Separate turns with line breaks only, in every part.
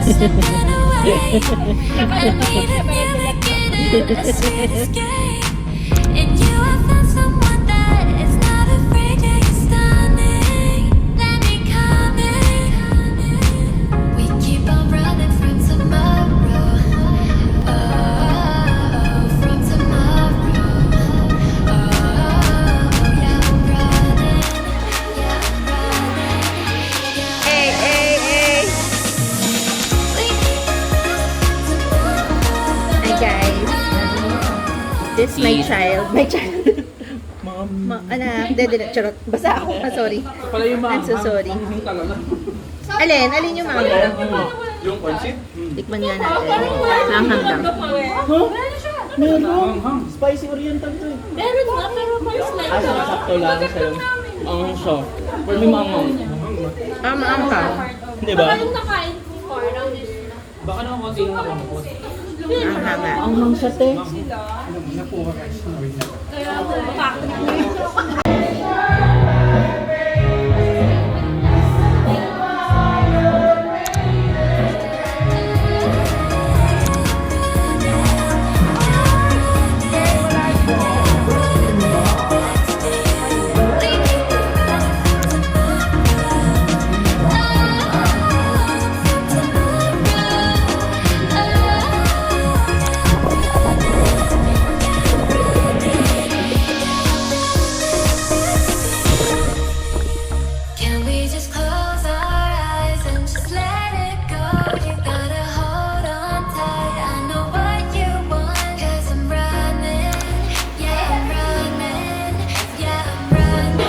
slipping away. I need a feeling getting a sweet escape. In you I found someone that is not afraid to get stunning. Let me come in. We keep on running from tomorrow. Oh, from tomorrow. Oh, yeah, I'm running. Yeah, I'm running. Yeah.
Hey, hey, hey!
We keep on running from tomorrow.
Hi guys! This is my child. My child. Anak, dede, charot. Basta ako. Sorry.
Pala yung
I'm so sorry.
talaga.
Alin yung mama?
Yung pansit?
Tikman nga natin. Hanghang lang.
Meron. Spicy oriental to eh.
Meron nga, pero mas like
Sakto lang sa'yo. Ang siya. Pero may mangang.
Ang ka.
Di ba?
Baka yung nakain ko parang
Baka naman konti yung nakamukot.
Ang hanga.
Ang mang siya te.
kaya baka
Can we just close our eyes and just let it go? You gotta hold on tight. I know what you want, 'cause I'm running. Yeah, I'm running. Yeah, I'm running.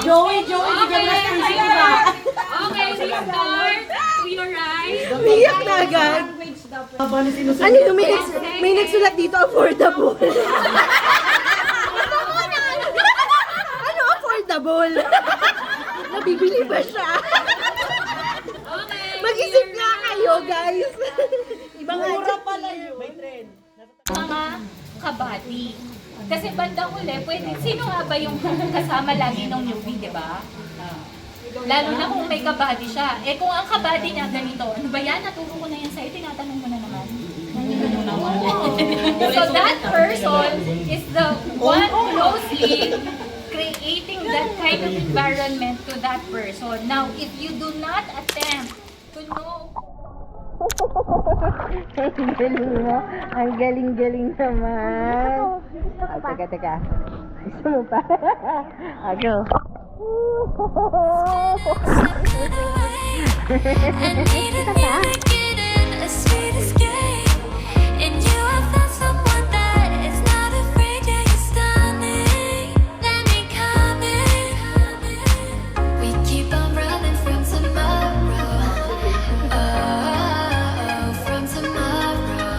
Joey, bigyan mo na sisi ba?
Okay, we start. We arrive.
Umiyak na agad. Ano yung may nagsulat dito, affordable. Ano affordable? Nabibili ba siya?
Okay.
Mag-isip nga kayo, guys. Ibang
Mura pala yun. May trend.
Mga kabady. Kasi bandang huli, pwede, sino nga ba yung kasama lagi ng newbie, di ba? Lalo na kung may kabady siya. Eh kung ang kabady niya ganito, ano ba yan? Naturo ko na yan sa'yo, tinatanong mo na naman. So that person is the one closely creating that kind of environment to that person. Now, if you do not attempt to know
Ang galing mo. Ang galing-galing naman. Teka. Gusto mo pa? Go.
I need a feeling getting a sweet escape. In you I found someone that is not afraid to get stunning. Let me come in. We keep on running from tomorrow. Oh, from tomorrow.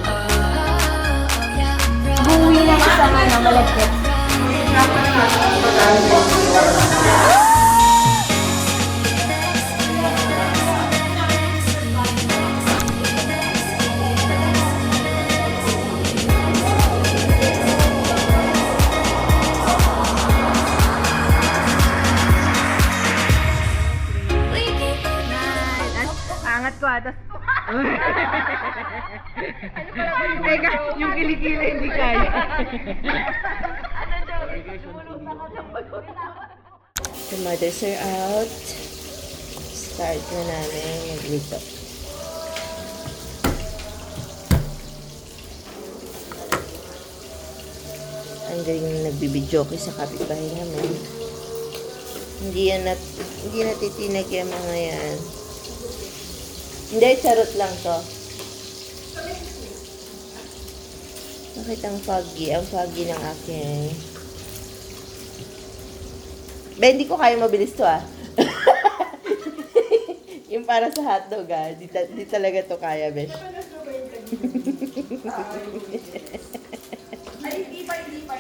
Oh, yeah, I'm running.
Buwi na siya sa malagkit. Angat ko, tapos Teka, yung kilikili hindi kaya. The mothers are out. Start na namin magluto. Ang galing nagbibidyoke sa kapitbahay namin. Hindi natitinag yung mga yan. Hindi, charot lang to. Bakit ang foggy? Ang foggy ng aking... Ben, hindi ko kaya mabilis to ah. Yung para sa hotdog ah. Di talaga to kaya, besh.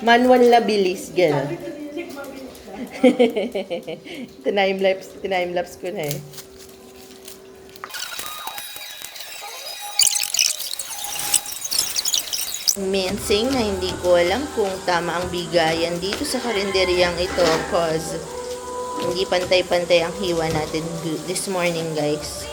Manual na bilis, gano'n. Time-lapse ko na eh. Mincing na hindi ko alam kung tama ang bigayan dito sa karinderyang ito cause hindi pantay-pantay ang hiwa natin this morning, guys.